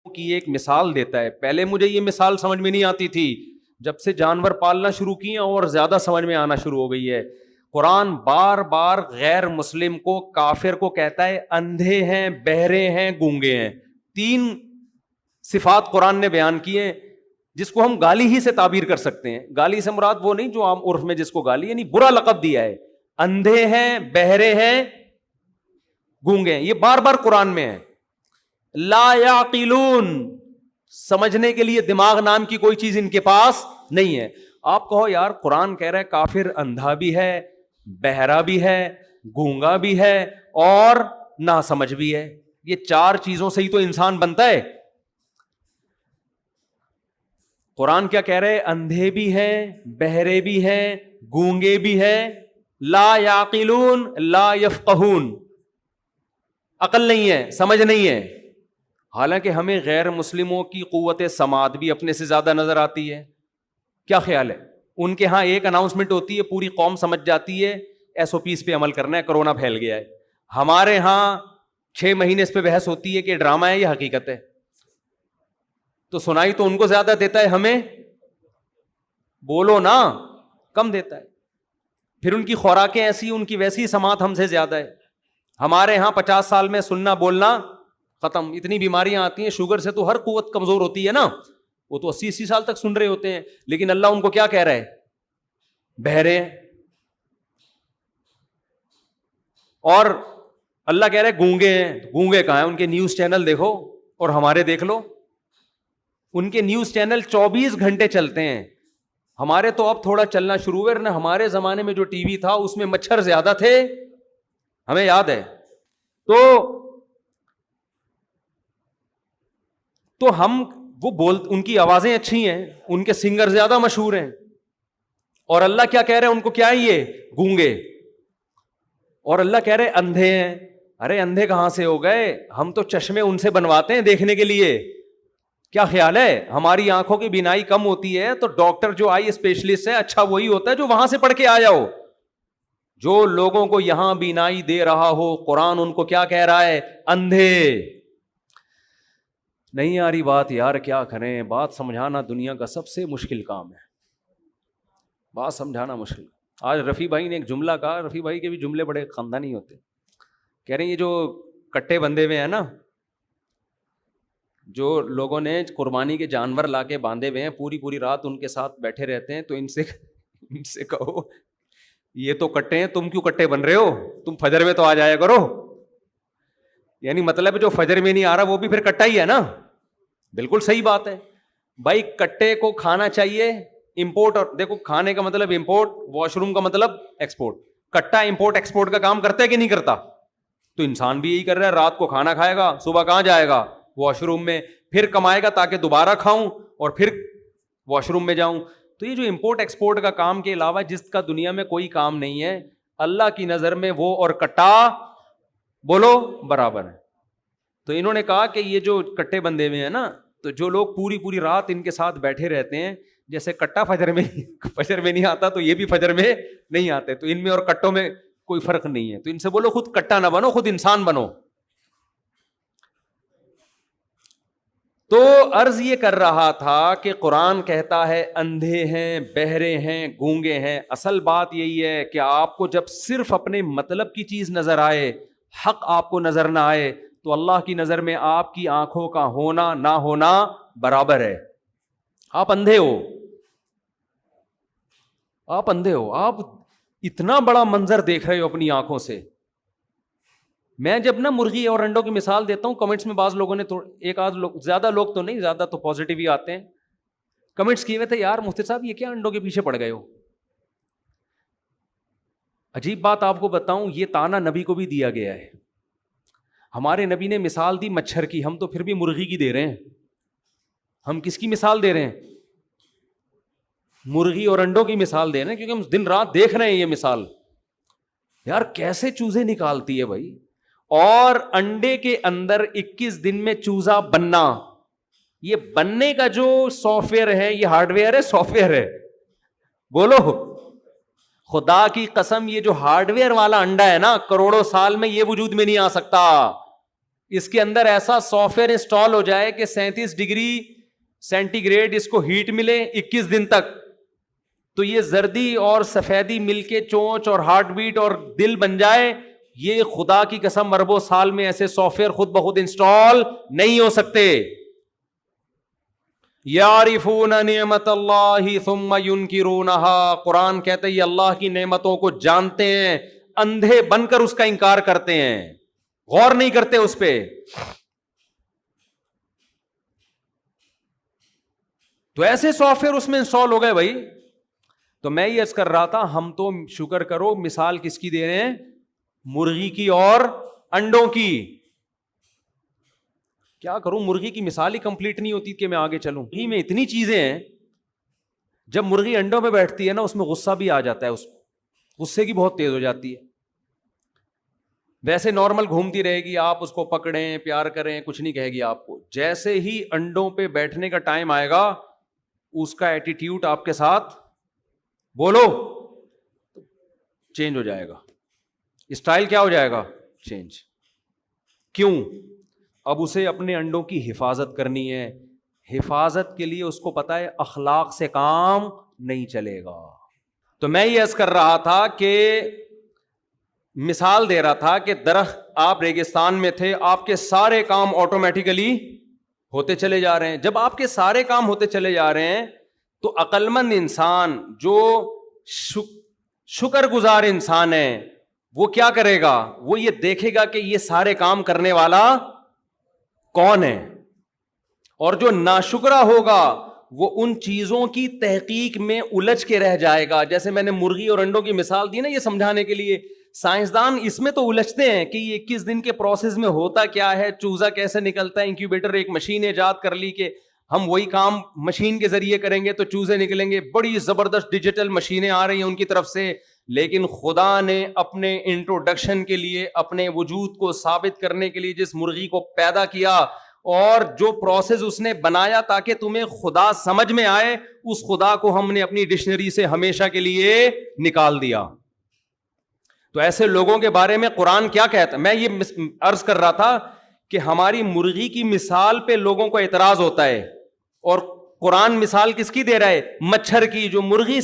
کی ایک مثال دیتا ہے. پہلے مجھے یہ مثال سمجھ میں نہیں آتی تھی, جب سے جانور پالنا شروع کیے اور زیادہ سمجھ میں آنا شروع ہو گئی ہے. قرآن بار بار غیر مسلم کو, کافر کو کہتا ہے اندھے ہیں, بہرے ہیں, گونگے ہیں. 3 صفات قرآن نے بیان کی ہیں جس کو ہم گالی ہی سے تعبیر کر سکتے ہیں. گالی سے مراد وہ نہیں جو عام عرف میں جس کو گالی, یعنی برا لقب دیا ہے. اندھے ہیں, بہرے ہیں, گونگے ہیں, یہ بار بار قرآن میں ہے. لا یعقلون, سمجھنے کے لیے دماغ نام کی کوئی چیز ان کے پاس نہیں ہے. آپ کہو یار قرآن کہہ رہا ہے کافر اندھا بھی ہے, بہرا بھی ہے, گونگا بھی ہے اور نہ سمجھ بھی ہے. یہ 4 چیزوں سے ہی تو انسان بنتا ہے. قرآن کیا کہہ رہے, اندھے بھی ہیں, بہرے بھی ہیں, گونگے بھی ہیں. لا یعقلون لا یفقہون, عقل نہیں ہے, سمجھ نہیں ہے. حالانکہ ہمیں غیر مسلموں کی قوت سماعت بھی اپنے سے زیادہ نظر آتی ہے. کیا خیال ہے؟ ان کے ہاں ایک اناؤنسمنٹ ہوتی ہے, پوری قوم سمجھ جاتی ہے SOPs پہ عمل کرنا ہے, کرونا پھیل گیا ہے. ہمارے ہاں 6 مہینے اس پہ بحث ہوتی ہے کہ ڈرامہ ہے یا حقیقت ہے. تو سنائی تو ان کو زیادہ دیتا ہے, ہمیں بولو نا کم دیتا ہے. پھر ان کی خوراکیں ایسی, ان کی ویسی سماعت ہم سے زیادہ ہے. ہمارے ہاں 50 سال میں سننا بولنا ختم. اتنی بیماریاں آتی ہیں, شوگر سے تو ہر قوت کمزور ہوتی ہے نا, وہ تو 80 سال تک سن رہے ہوتے ہیں. لیکن اللہ ان کو کیا کہہ رہا ہے, بہرے ہیں. اور اللہ کہہ رہے گونگے ہیں. گونگے کہاں ہیں؟ ان کے نیوز چینل دیکھو اور ہمارے دیکھ لو. ان کے نیوز چینل 24 گھنٹے چلتے ہیں. ہمارے تو اب تھوڑا چلنا شروع ہوئے, ورنہ ہمارے زمانے میں جو ٹی وی تھا اس میں مچھر زیادہ تھے, ہمیں یاد ہے. تو ہم وہ ان کی آوازیں اچھی ہیں, ان کے سنگر زیادہ مشہور ہیں. اور اللہ کیا کہہ رہے ہیں ان کو, کیا ہے یہ گونگے. اور اللہ کہہ رہے اندھے ہیں. ارے اندھے کہاں سے ہو گئے, ہم تو چشمے ان سے بنواتے ہیں دیکھنے کے لیے. کیا خیال ہے, ہماری آنکھوں کی بینائی کم ہوتی ہے تو ڈاکٹر جو آئی اسپیشلسٹ ہے اچھا وہی ہوتا ہے جو وہاں سے پڑھ کے آیا ہو. جو لوگوں کو یہاں بینائی دے رہا ہو, قرآن ان کو کیا کہہ رہا ہے, اندھے. نہیں آ رہی بات یار, کیا کریں. بات سمجھانا دنیا کا سب سے مشکل کام ہے, بات سمجھانا مشکل. آج رفیع بھائی نے ایک جملہ کہا, رفیع بھائی کے بھی جملے بڑے خاندانی ہوتے. کہہ رہے ہیں یہ جو کٹے بندے ہوئے ہیں نا, جو لوگوں نے قربانی کے جانور لا کے باندھے ہوئے ہیں, پوری رات ان کے ساتھ بیٹھے رہتے ہیں, تو ان سے کہو یہ تو کٹے ہیں, تم کیوں کٹے بن رہے ہو, تم فجر میں تو آ جایا کرو. یعنی مطلب جو فجر میں نہیں آ رہا وہ بھی پھر کٹا ہی ہے نا. بالکل صحیح بات ہے بھائی, کٹے کو کھانا چاہیے امپورٹ. اور دیکھو کھانے کا مطلب امپورٹ, واش روم کا مطلب ایکسپورٹ. کٹا امپورٹ ایکسپورٹ کا کام کرتا ہے کہ نہیں کرتا؟ تو انسان بھی یہی کر رہا ہے, رات کو کھانا کھائے گا, صبح کہاں جائے گا, واش روم میں, پھر کمائے گا تاکہ دوبارہ کھاؤں اور پھر واش روم میں جاؤں. تو یہ جو امپورٹ ایکسپورٹ کا کام کے علاوہ جس کا دنیا میں کوئی کام نہیں ہے, اللہ کی نظر میں وہ اور کٹا بولو برابر ہے. تو انہوں نے کہا کہ یہ جو کٹے بندے میں ہیں نا, تو جو لوگ پوری رات ان کے ساتھ بیٹھے رہتے ہیں, جیسے کٹا فجر میں نہیں آتا تو یہ بھی فجر میں نہیں آتے, تو ان میں اور کٹوں میں کوئی فرق نہیں ہے. تو ان سے بولو خود کٹا نہ بنو, خود انسان بنو. تو عرض یہ کر رہا تھا کہ قرآن کہتا ہے اندھے ہیں, بہرے ہیں, گونگے ہیں. اصل بات یہی ہے کہ آپ کو جب صرف اپنے مطلب کی چیز نظر آئے, حق آپ کو نظر نہ آئے, تو اللہ کی نظر میں آپ کی آنکھوں کا ہونا نہ ہونا برابر ہے. آپ اندھے ہو, آپ اندھے ہو, آپ اتنا بڑا منظر دیکھ رہے ہو اپنی آنکھوں سے. میں جب نا مرغی اور انڈوں کی مثال دیتا ہوں, کمنٹس میں بعض لوگوں نے ایک آدھ لوگ, زیادہ لوگ تو نہیں, زیادہ تو پازیٹیو ہی آتے ہیں, کمنٹس کیے ہوئے تھے یار مفتی صاحب یہ کیا انڈوں کے پیچھے پڑ گئے ہو. عجیب بات آپ کو بتاؤں, یہ تانا نبی کو بھی دیا گیا ہے. ہمارے نبی نے مثال دی مچھر کی, ہم تو پھر بھی مرغی کی دے رہے ہیں. ہم کس کی مثال دے رہے ہیں؟ مرغی اور انڈوں کی مثال دے رہے ہیں, کیونکہ ہم دن رات دیکھ رہے ہیں یہ مثال. یار کیسے چوزے نکالتی ہے بھائی, اور انڈے کے اندر 21 دن میں چوزا بننا, یہ بننے کا جو سافٹ ویئر ہے, یہ ہارڈ ویئر ہے سافٹ ویئر ہے؟ بولو خدا کی قسم, یہ جو ہارڈ ویئر والا انڈا ہے نا, کروڑوں سال میں یہ وجود میں نہیں آ سکتا. اس کے اندر ایسا سافٹ ویئر انسٹال ہو جائے کہ 37 ڈگری سینٹی گریڈ اس کو ہیٹ ملے 21 دن تک, تو یہ زردی اور سفیدی مل کے چونچ اور ہارٹ بیٹ اور دل بن جائے. یہ خدا کی قسم اربوں سال میں ایسے سافٹ ویئر خود بخود انسٹال نہیں ہو سکتے. یعرفون نعمت اللہ ثم ینکرونہا, قرآن کہتا ہے یہ اللہ کی نعمتوں کو جانتے ہیں, اندھے بن کر اس کا انکار کرتے ہیں, غور نہیں کرتے اس پہ. تو ایسے سافٹ ویئر اس میں انسٹال ہو گئے بھائی. تو میں یہ عرض کر رہا تھا, ہم تو شکر کرو مثال کس کی دے رہے ہیں, مرغی کی اور انڈوں کی. کیا کروں, مرغی کی مثال ہی کمپلیٹ نہیں ہوتی کہ میں آگے چلوں. مرغی میں اتنی چیزیں ہیں, جب مرغی انڈوں میں بیٹھتی ہے نا اس میں غصہ بھی آ جاتا ہے, اس غصے کی بہت تیز ہو جاتی ہے. ویسے نارمل گھومتی رہے گی, آپ اس کو پکڑیں پیار کریں کچھ نہیں کہے گی آپ کو. جیسے ہی انڈوں پہ بیٹھنے کا ٹائم آئے گا اس کا ایٹیٹیوڈ آپ کے ساتھ بولو چینج ہو جائے گا, اسٹائل کیا ہو جائے گا, چینج. کیوں؟ اب اسے اپنے انڈوں کی حفاظت کرنی ہے. حفاظت کے لیے اس کو پتا ہے اخلاق سے کام نہیں چلے گا. تو میں یہ عرض کر رہا تھا کہ مثال دے رہا تھا کہ درخت, آپ ریگستان میں تھے, آپ کے سارے کام آٹومیٹیکلی ہوتے چلے جا رہے ہیں. جب آپ کے سارے کام ہوتے چلے جا رہے ہیں تو عقل مند انسان جو شکر گزار انسان ہے وہ کیا کرے گا, وہ یہ دیکھے گا کہ یہ سارے کام کرنے والا کون ہے. اور جو ناشکرا ہوگا وہ ان چیزوں کی تحقیق میں الجھ کے رہ جائے گا. جیسے میں نے مرغی اور انڈوں کی مثال دی نا یہ سمجھانے کے لیے, سائنسدان اس میں تو الجھتے ہیں کہ یہ 21 دن کے پروسیس میں ہوتا کیا ہے, چوزا کیسے نکلتا ہے. انکیوبیٹر ایک مشین ایجاد کر لی کہ ہم وہی کام مشین کے ذریعے کریں گے تو چوزے نکلیں گے. بڑی زبردست ڈیجیٹل مشینیں آ رہی ہیں ان کی طرف سے. لیکن خدا نے اپنے انٹروڈکشن کے لیے, اپنے وجود کو ثابت کرنے کے لیے جس مرغی کو پیدا کیا اور جو پروسیس اس نے بنایا تاکہ تمہیں خدا سمجھ میں آئے, اس خدا کو ہم نے اپنی ڈکشنری سے ہمیشہ کے لیے نکال دیا. تو ایسے لوگوں کے بارے میں قرآن کیا کہتا ہے؟ میں یہ عرض کر رہا تھا کہ ہماری مرغی کی مثال پہ لوگوں کو اعتراض ہوتا ہے, اور قرآن مثال کس کی دے رہا ہے, مچھر کی, جو مرغی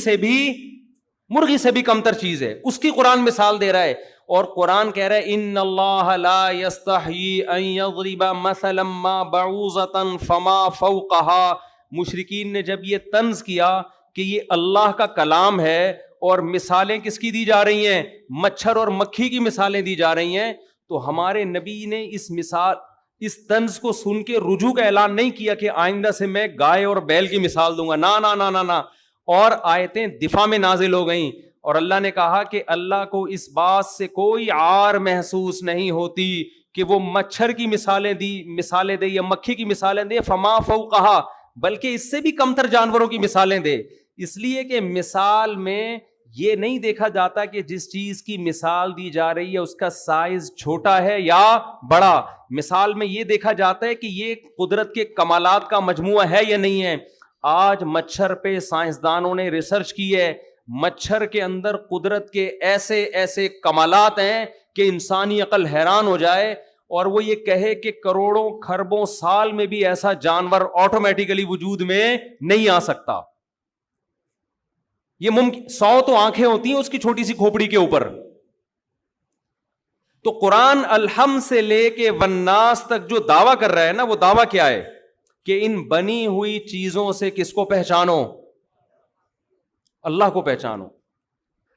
سے بھی کمتر چیز ہے, اس کی قرآن مثال دے رہا ہے. اور قرآن کہہ رہا ہے ان اللہ لا یستحیی ان یضرب مثلا ما بعوضۃ فما فوقها. مشرکین نے جب یہ طنز کیا کہ یہ اللہ کا کلام ہے اور مثالیں کس کی دی جا رہی ہیں, مچھر اور مکھی کی مثالیں دی جا رہی ہیں, تو ہمارے نبی نے اس طنز کو سن کے رجوع کا اعلان نہیں کیا کہ آئندہ سے میں گائے اور بیل کی مثال دوں گا. نا نا نا نا نا. اور آیتیں دفاع میں نازل ہو گئیں اور اللہ نے کہا کہ اللہ کو اس بات سے کوئی عار محسوس نہیں ہوتی کہ وہ مچھر کی مثالیں دے یا مکھی کی مثالیں دے, فما فوقہا, بلکہ اس سے بھی کمتر جانوروں کی مثالیں دے. اس لیے کہ مثال میں یہ نہیں دیکھا جاتا کہ جس چیز کی مثال دی جا رہی ہے اس کا سائز چھوٹا ہے یا بڑا. مثال میں یہ دیکھا جاتا ہے کہ یہ قدرت کے کمالات کا مجموعہ ہے یا نہیں ہے. آج مچھر پہ سائنسدانوں نے ریسرچ کی ہے, مچھر کے اندر قدرت کے ایسے ایسے کمالات ہیں کہ انسانی عقل حیران ہو جائے, اور وہ یہ کہے کہ کروڑوں کھربوں سال میں بھی ایسا جانور آٹومیٹیکلی وجود میں نہیں آ سکتا. یہ ممکن 100 تو آنکھیں ہوتی ہیں اس کی چھوٹی سی کھوپڑی کے اوپر. تو قرآن الحم سے لے کے والناس تک جو دعویٰ کر رہا ہے نا, وہ دعویٰ کیا ہے کہ ان بنی ہوئی چیزوں سے کس کو پہچانو, اللہ کو پہچانو.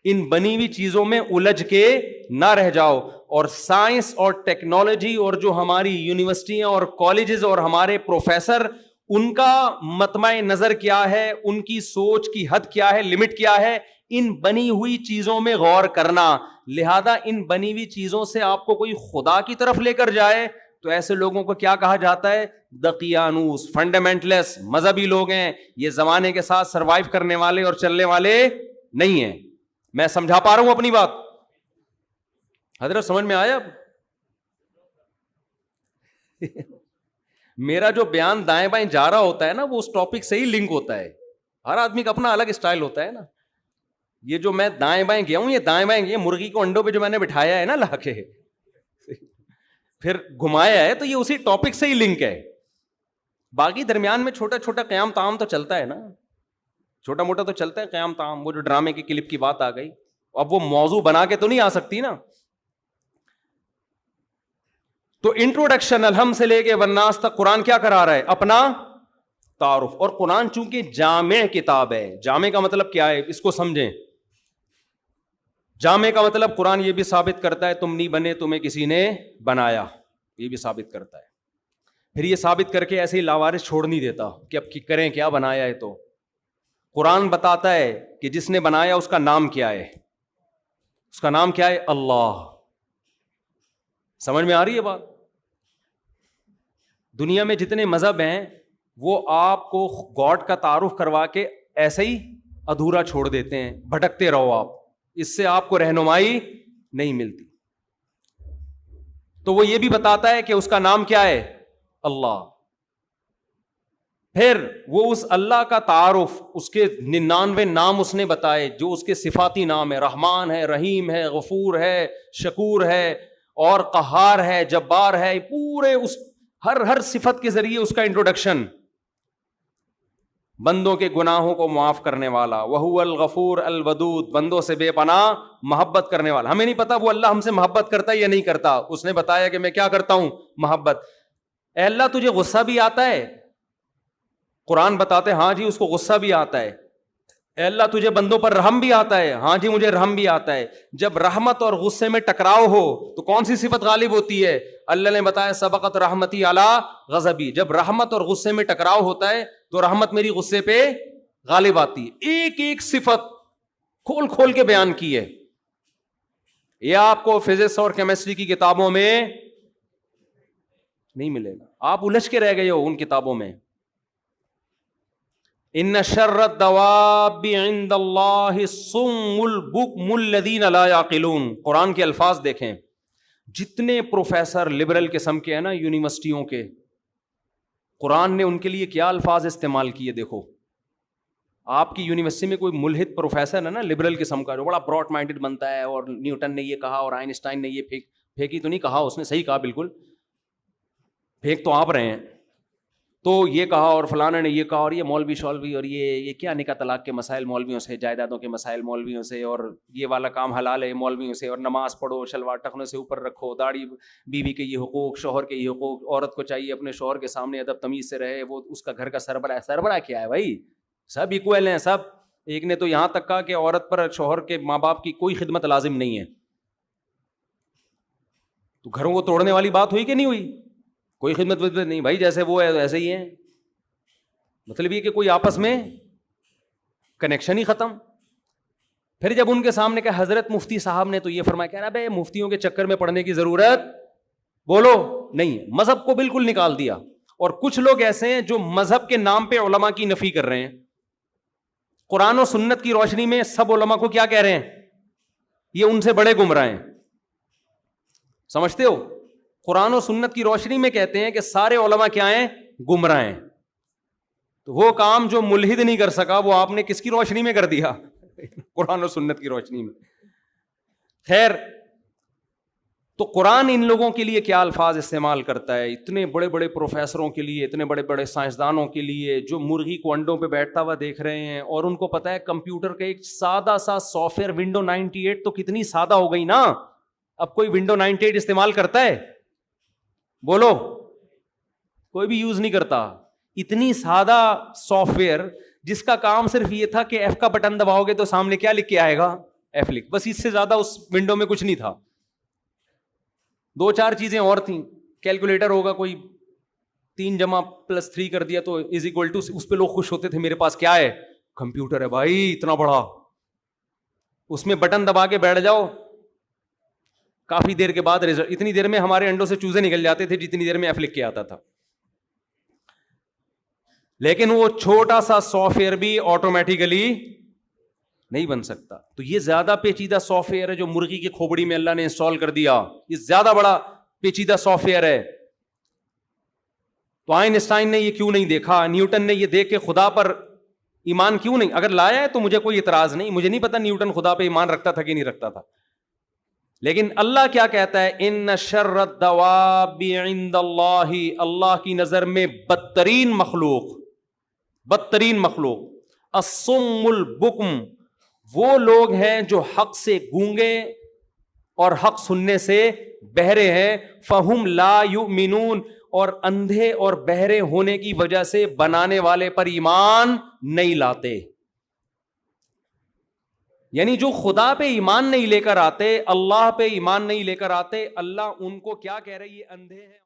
ان بنی ہوئی چیزوں میں الجھ کے نہ رہ جاؤ. اور سائنس اور ٹیکنالوجی اور جو ہماری یونیورسٹیاں اور کالجز اور ہمارے پروفیسر, ان کا مطمع نظر کیا ہے, ان کی سوچ کی حد کیا ہے, لمٹ کیا ہے, ان بنی ہوئی چیزوں میں غور کرنا. لہذا ان بنی ہوئی چیزوں سے آپ کو کوئی خدا کی طرف لے کر جائے تو ایسے لوگوں کو کیا کہا جاتا ہے, دقیانوس, فنڈامنٹلسٹ, مذہبی لوگ ہیں. یہ زمانے کے ساتھ سروائیو کرنے والے اور چلنے والے نہیں ہیں. میں سمجھا پا رہا ہوں اپنی بات؟ حضرت سمجھ میں آیا؟ میرا جو بیان دائیں بائیں جا رہا ہوتا ہے نا, وہ اس ٹاپک سے ہی لنک ہوتا ہے. ہر آدمی کا اپنا الگ اسٹائل ہوتا ہے نا. یہ جو میں دائیں بائیں گیا ہوں, یہ دائیں بائیں گیا, مرغی کو انڈوں پہ جو میں نے بٹھایا ہے نا لا کے, پھر گھمایا ہے تو یہ اسی ٹاپک سے ہی لنک ہے. باقی درمیان میں چھوٹا چھوٹا قیام تام تو چلتا ہے نا, چھوٹا موٹا تو چلتا ہے قیام تام. وہ جو ڈرامے کی کلپ کی بات آ گئی, اب وہ موضوع بنا کے تو نہیں آ سکتی نا. تو انٹروڈکشن الحمد سے لے کے والناس تک قرآن کیا کرا رہا ہے؟ اپنا تعارف. اور قرآن چونکہ جامع کتاب ہے, جامع کا مطلب کیا ہے اس کو سمجھیں. جامع کا مطلب قرآن یہ بھی ثابت کرتا ہے تم نہیں بنے, تمہیں کسی نے بنایا, یہ بھی ثابت کرتا ہے. پھر یہ ثابت کر کے ایسے ہی لاوارث چھوڑ نہیں دیتا کہ اب کریں کیا, بنایا ہے تو. قرآن بتاتا ہے کہ جس نے بنایا اس کا نام کیا ہے, اس کا نام کیا ہے؟ اللہ. سمجھ میں آ رہی ہے بات؟ دنیا میں جتنے مذہب ہیں وہ آپ کو گاڈ کا تعارف کروا کے ایسے ہی ادھورا چھوڑ دیتے ہیں, بھٹکتے رہو آپ, اس سے آپ کو رہنمائی نہیں ملتی. تو وہ یہ بھی بتاتا ہے کہ اس کا نام کیا ہے؟ اللہ. پھر وہ اس اللہ کا تعارف, اس کے 99 نام اس نے بتائے جو اس کے صفاتی نام ہے. رحمان ہے, رحیم ہے, غفور ہے, شکور ہے, اور قہار ہے, جبار ہے. پورے اس ہر صفت کے ذریعے اس کا انٹروڈکشن. بندوں کے گناہوں کو معاف کرنے والا, وہو الغفور الودود, بندوں سے بے پناہ محبت کرنے والا. ہمیں نہیں پتا وہ اللہ ہم سے محبت کرتا ہے یا نہیں کرتا, اس نے بتایا کہ میں کیا کرتا ہوں؟ محبت. اے اللہ تجھے غصہ بھی آتا ہے؟ قرآن بتاتے ہاں جی اس کو غصہ بھی آتا ہے. اے اللہ تجھے بندوں پر رحم بھی آتا ہے؟ ہاں جی مجھے رحم بھی آتا ہے. جب رحمت اور غصے میں ٹکراؤ ہو تو کون سی صفت غالب ہوتی ہے؟ اللہ نے بتایا سبقت رحمتی علی غضبی. جب رحمت اور غصے میں ٹکراؤ ہوتا ہے تو رحمت میری غصے پہ غالب آتی ہے. ایک ایک صفت کھول کھول کے بیان کی ہے. یہ آپ کو فزکس اور کیمسٹری کی کتابوں میں نہیں ملے گا, آپ الجھ کے رہ گئے ہو ان کتابوں میں. ان شر الدواب عند اللہ الصم البکم الذین لا یعقلون. قرآن کے الفاظ دیکھیں, جتنے پروفیسر لبرل قسم کے ہیں نا یونیورسٹیوں کے, قرآن نے ان کے لیے کیا الفاظ استعمال کیے دیکھو. آپ کی یونیورسٹی میں کوئی ملحد پروفیسر ہے نا لبرل قسم کا, جو بڑا براڈ مائنڈڈ بنتا ہے, اور نیوٹن نے یہ کہا اور آئنسٹائن نے یہ پھینکی تو نہیں کہا, اس نے صحیح کہا بالکل, پھینک تو آپ رہے ہیں, تو یہ کہا اور فلانا نے یہ کہا, اور یہ مولوی شولوی, اور یہ کیا نکاح طلاق کے مسائل مولویوں سے, جائیدادوں کے مسائل مولویوں سے, اور یہ والا کام حلال ہے مولویوں سے, اور نماز پڑھو, شلوار ٹخنوں سے اوپر رکھو, داڑھی, بیوی کے یہ حقوق, شوہر کے یہ حقوق, عورت کو چاہیے اپنے شوہر کے سامنے ادب تمیز سے رہے, وہ اس کا گھر کا سربراہ ہے. سربراہ کیا ہے بھائی؟ سب ایکول ہیں سب. ایک نے تو یہاں تک کہا کہ عورت پر شوہر کے ماں باپ کی کوئی خدمت لازم نہیں ہے. تو گھروں کو توڑنے والی بات ہوئی کہ نہیں ہوئی؟ کوئی خدمت نہیں بھائی, جیسے وہ ہے ایسے ہی ہیں. مطلب یہ کہ کوئی آپس میں کنیکشن ہی ختم. پھر جب ان کے سامنے کہ حضرت مفتی صاحب نے تو یہ فرمایا, کہہ رہا بھائی مفتیوں کے چکر میں پڑنے کی ضرورت بولو نہیں ہے, مذہب کو بالکل نکال دیا. اور کچھ لوگ ایسے ہیں جو مذہب کے نام پہ علماء کی نفی کر رہے ہیں. قرآن و سنت کی روشنی میں سب علماء کو کیا کہہ رہے ہیں؟ یہ ان سے بڑے گمراہ ہیں. سمجھتے ہو؟ قرآن و سنت کی روشنی میں کہتے ہیں کہ سارے علماء کیا ہیں؟ گمراہ ہیں. تو وہ کام جو ملحد نہیں کر سکا وہ آپ نے کس کی روشنی میں کر دیا؟ قرآن و سنت کی روشنی میں. خیر, تو قرآن ان لوگوں کے لیے کیا الفاظ استعمال کرتا ہے؟ اتنے بڑے بڑے پروفیسروں کے لیے, اتنے بڑے بڑے سائنسدانوں کے لیے جو مرغی کو انڈوں پہ بیٹھتا ہوا دیکھ رہے ہیں, اور ان کو پتا ہے کمپیوٹر کا ایک سادہ سا سافٹ ویئر ونڈو 98 تو کتنی سادہ ہو گئی نا. اب کوئی ونڈو 98 استعمال کرتا ہے؟ بولو, کوئی بھی یوز نہیں کرتا. اتنی سادہ سافٹ ویئر جس کا کام صرف یہ تھا کہ ایف کا بٹن دباؤ گے تو سامنے کیا لکھ کے آئے گا؟ ایف لکھ. بس اس سے زیادہ اس ونڈو میں کچھ نہیں تھا. 2-4 چیزیں اور تھیں. کیلکولیٹر ہوگا, کوئی 3++3 کر دیا تو از اکول ٹو, اس پہ لوگ خوش ہوتے تھے, میرے پاس کیا ہے؟ کمپیوٹر ہے بھائی اتنا بڑا. اس میں بٹن دبا کے بیٹھ جاؤ, کافی دیر کے بعد ریزلٹ. اتنی دیر میں ہمارے انڈوں سے چوزے نکل جاتے تھے جتنی دیر میں ایف لکھ کے آتا تھا. لیکن وہ چھوٹا سا سافٹ ویئر بھی آٹومیٹیکلی نہیں بن سکتا. تو یہ زیادہ پیچیدہ سافٹ ویئر ہے جو مرغی کی کھوپڑی میں اللہ نے انسٹال کر دیا. یہ زیادہ بڑا پیچیدہ سافٹ ویئر ہے. تو آئنسٹائن نے یہ کیوں نہیں دیکھا؟ نیوٹن نے یہ دیکھ کے خدا پر ایمان کیوں نہیں؟ اگر لایا ہے تو مجھے کوئی اعتراض نہیں, مجھے نہیں پتا نیوٹن خدا پہ ایمان رکھتا تھا کہ نہیں رکھتا تھا. لیکن اللہ کیا کہتا ہے؟ ان شر الدواب عند اللہ، اللہ کی نظر میں بدترین مخلوق الصم البکم، وہ لوگ ہیں جو حق سے گونگے اور حق سننے سے بہرے ہیں، فہم لا یؤمنون، اور اندھے اور بہرے ہونے کی وجہ سے بنانے والے پر ایمان نہیں لاتے. یعنی جو خدا پہ ایمان نہیں لے کر آتے، اللہ پہ ایمان نہیں لے کر آتے، اللہ ان کو کیا کہہ رہی ہے؟ اندھے ہیں.